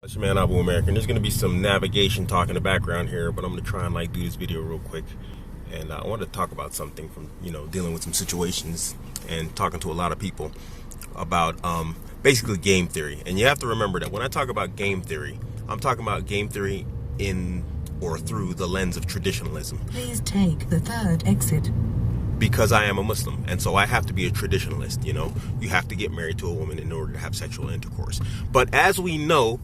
It's your man Abuamerican. There's going to be some navigation talk in the background here, but I'm going to try and do this video real quick. And I want to talk about something from, dealing with some situations and talking to a lot of people about basically game theory. And you have to remember that when I talk about game theory, I'm talking about game theory in or through the lens of traditionalism. Please take the third exit. Because I am a Muslim, and so I have to be a traditionalist. You have to get married to a woman in order to have sexual intercourse. But as we know,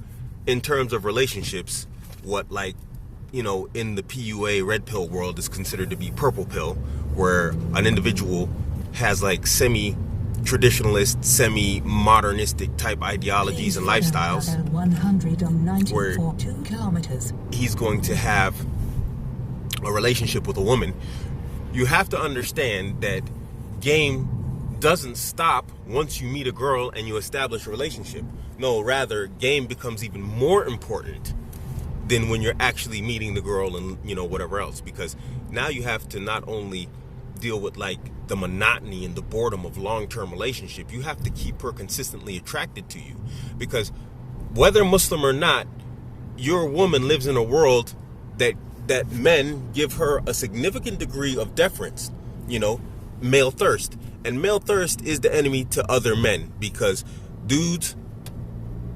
in terms of relationships, what in the PUA red pill world is considered to be purple pill, where an individual has semi-traditionalist, semi-modernistic type ideologies and lifestyles, where 2 kilometers. He's going to have a relationship with a woman. You have to understand that game doesn't stop once you meet a girl and you establish a relationship. No, rather, game becomes even more important than when you're actually meeting the girl and, whatever else. Because now you have to not only deal with the monotony and the boredom of long-term relationship, you have to keep her consistently attracted to you. Because whether Muslim or not, your woman lives in a world that men give her a significant degree of deference, male thirst. And male thirst is the enemy to other men, because dudes,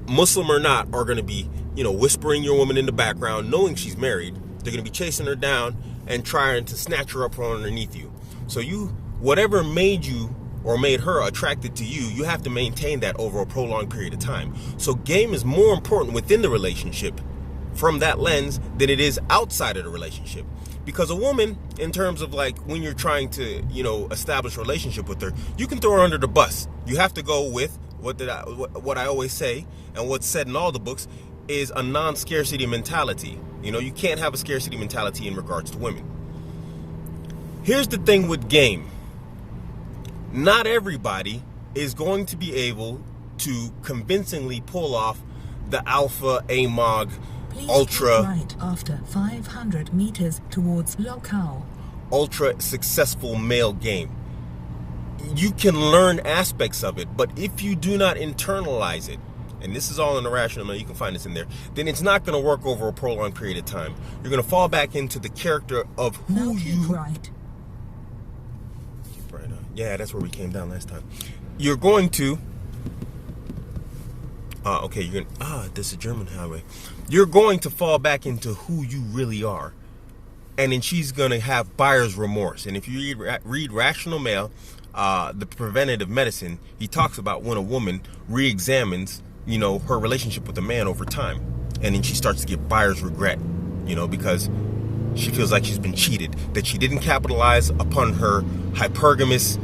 Muslim or not, are going to be, whispering your woman in the background, knowing she's married. They're going to be chasing her down and trying to snatch her up from underneath you. So whatever made you or made her attracted to you, you have to maintain that over a prolonged period of time. So game is more important within the relationship from that lens than it is outside of the relationship. Because a woman, in terms of when you're trying to, establish a relationship with her, you can throw her under the bus. You have to go with what I always say, and what's said in all the books, is a non-scarcity mentality. You can't have a scarcity mentality in regards to women. Here's the thing with game. Not everybody is going to be able to convincingly pull off the alpha, AMOG, Please ultra right after 500 meters towards locale. Ultra successful male game. You can learn aspects of it, but if you do not internalize it, and this is all in the rational, you can find this in there, then it's not going to work over a prolonged period of time. You're going to fall back into the character of who Keep right. Keep right on. Yeah, that's where we came down last time. You're going to this is a German highway. You're going to fall back into who you really are. And then she's going to have buyer's remorse. And if you read Rational Male, the preventative medicine, he talks about when a woman re-examines, her relationship with a man over time. And then she starts to get buyer's regret, because she feels like she's been cheated, that she didn't capitalize upon her hypergamous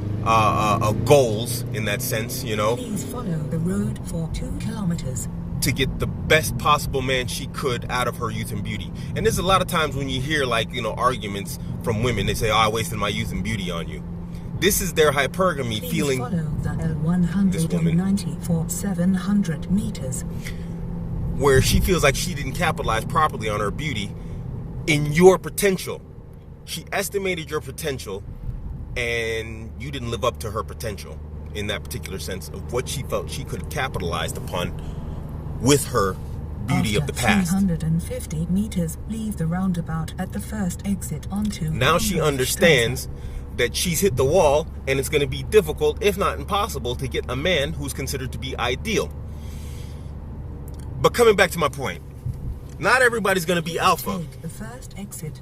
goals in that sense, Please follow the road for 2 kilometers. To get the best possible man she could out of her youth and beauty. And there's a lot of times when you hear Please arguments from women, they say, I wasted my youth and beauty on you. This is their hypergamy. Please feeling follow the L190 for 700 meters. Where she feels like she didn't capitalize properly on her beauty in your potential. She estimated your potential, and you didn't live up to her potential in that particular sense of what she felt she could have capitalized upon with her beauty of the past. 350 meters, leave the roundabout at the first exit onto. Now she understands that she's hit the wall, and it's going to be difficult, if not impossible, to get a man who's considered to be ideal. But coming back to my point, not everybody's going to be alpha. Take the first exit.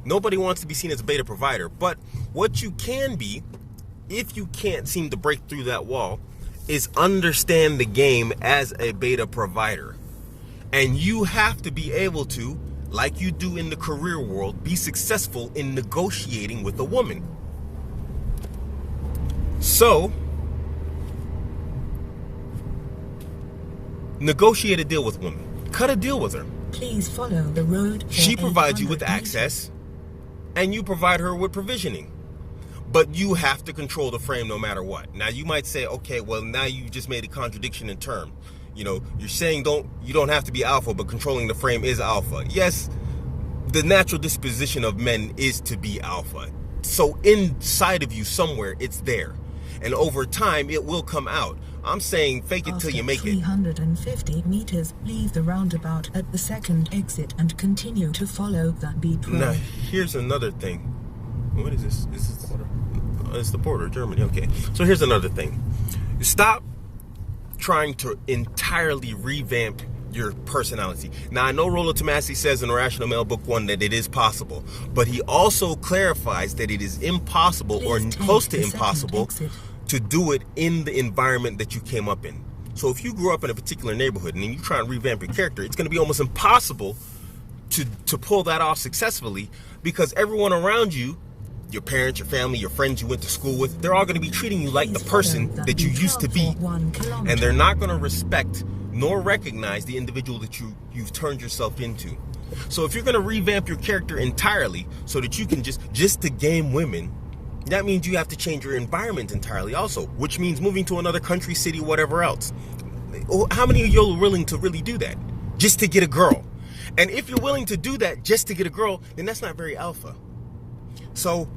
Nobody wants to be seen as a beta provider, but what you can be, if you can't seem to break through that wall, is understand the game as a beta provider. And you have to be able to, like you do in the career world, be successful in negotiating with a woman. So, negotiate a deal with a woman. Cut a deal with her. Please follow the road. She provides you with access, and you provide her with provisioning. But you have to control the frame no matter what. Now you might say, okay, well now you just made a contradiction in term. You're saying you don't have to be alpha, but controlling the frame is alpha. Yes, the natural disposition of men is to be alpha. So inside of you somewhere, it's there. And over time, it will come out. I'm saying fake it till you make it. 350 meters, leave the roundabout at the second exit and continue to follow the beat road. Now, here's another thing. What is this? This is the border. Oh, it's the border, Germany. Okay. So here's another thing. Stop trying to entirely revamp your personality. Now, I know Rollo Tomassi says in Irrational Male Book 1 that it is possible, but he also clarifies that it is impossible or close to impossible to do it in the environment that you came up in. So if you grew up in a particular neighborhood and you try and revamp your character, it's going to be almost impossible to pull that off successfully, because everyone around you, your parents, your family, your friends you went to school with, they're all going to be treating you like the person that you used to be. And they're not going to respect nor recognize the individual that you've turned yourself into. So if you're going to revamp your character entirely so that you can just to game women, that means you have to change your environment entirely also, which means moving to another country, city, whatever else. How many of you are willing to really do that just to get a girl? And if you're willing to do that just to get a girl, then that's not very alpha. So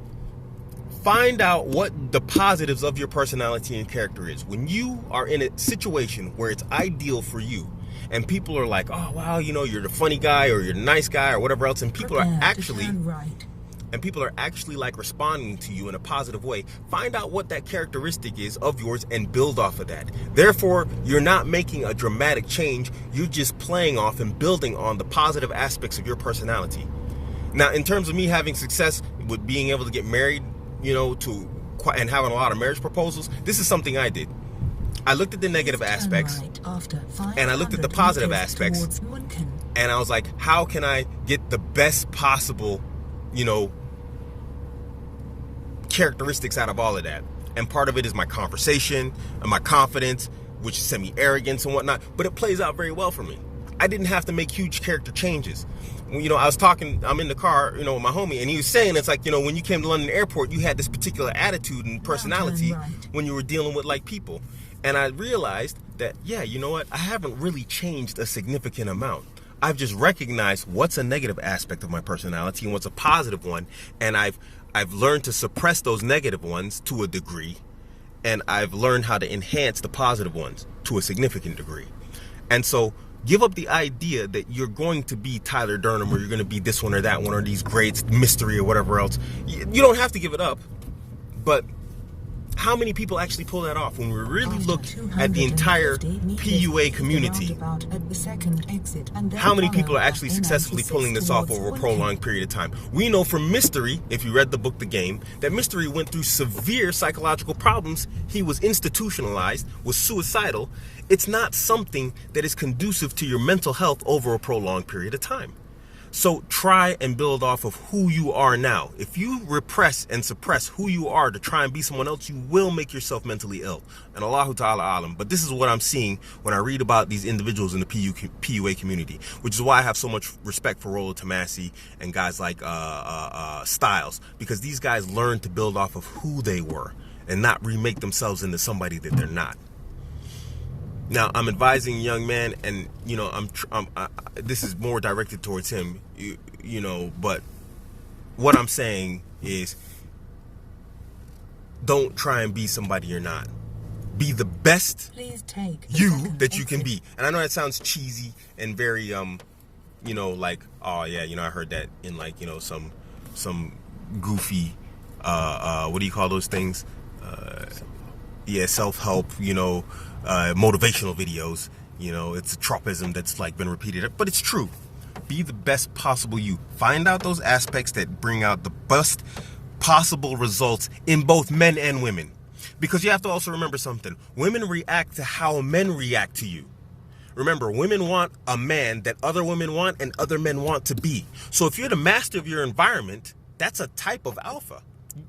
find out what the positives of your personality and character is. When you are in a situation where it's ideal for you and people are like, oh, wow, you know, you're the funny guy or you're the nice guy or whatever else, and people are actually like responding to you in a positive way, find out what that characteristic is of yours and build off of that. Therefore, you're not making a dramatic change. You're just playing off and building on the positive aspects of your personality. Now, in terms of me having success with being able to get married, you know, and having a lot of marriage proposals, this is something I did. I looked at the negative aspects and I looked at the positive aspects, and I was like, how can I get the best possible, you know, characteristics out of all of that? And part of it is my conversation and my confidence, which is semi-arrogance and whatnot, but it plays out very well for me. I didn't have to make huge character changes. You know, I'm in the car, you know, with my homie, and he was saying, it's like, you know, when you came to London Airport, you had this particular attitude and personality when you were dealing with like people. And I realized that, yeah, you know what? I haven't really changed a significant amount. I've just recognized what's a negative aspect of my personality and what's a positive one. And I've learned to suppress those negative ones to a degree. And I've learned how to enhance the positive ones to a significant degree. And so give up the idea that you're going to be Tyler Durham or you're going to be this one or that one or these grades, mystery or whatever else. You don't have to give it up. But how many people actually pull that off when we really look at the entire PUA community? How many people are actually successfully pulling this off over a prolonged period of time? We know from Mystery, if you read the book The Game, that Mystery went through severe psychological problems. He was institutionalized, was suicidal. It's not something that is conducive to your mental health over a prolonged period of time. So try and build off of who you are now. If you repress and suppress who you are to try and be someone else, you will make yourself mentally ill. And Allahu Ta'ala Alam. But this is what I'm seeing when I read about these individuals in the PUA community, which is why I have so much respect for Rollo Tomassi and guys like Styles, because these guys learned to build off of who they were and not remake themselves into somebody that they're not. Now, I'm advising a young man, and, you know, this is more directed towards him, you know, but what I'm saying is don't try and be somebody you're not. Be the best you that you can be. And I know that sounds cheesy and very, you know, like, oh, yeah, you know, I heard that in, like, you know, some goofy, what do you call those things? Self-help, you know, motivational videos. You know, it's a tropism that's like been repeated, but it's true. Be the best possible you. Find out those aspects that bring out the best possible results in both men and women, because you have to also remember something. Women react to how men react to you. Remember, women want a man that other women want and other men want to be. So if you're the master of your environment, that's a type of alpha,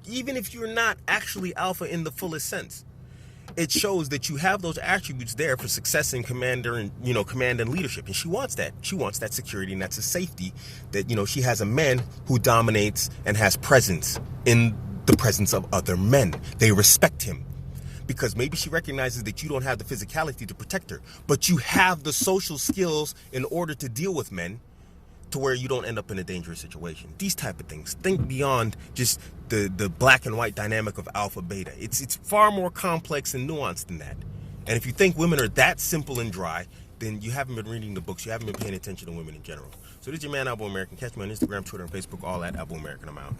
even if you're not actually alpha in the fullest sense. It shows that you have those attributes there for success in command and leadership. And she wants that. She wants that security, and that's a safety that, you know, she has a man who dominates and has presence in the presence of other men. They respect him because maybe she recognizes that you don't have the physicality to protect her, but you have the social skills in order to deal with men to where you don't end up in a dangerous situation. These type of things. Think beyond just the black and white dynamic of alpha beta. It's far more complex and nuanced than that. And if you think women are that simple and dry, then you haven't been reading the books. You haven't been paying attention to women in general. So this is your man, Abuamerican. Catch me on Instagram, Twitter, and Facebook, all at Abuamerican. I'm out.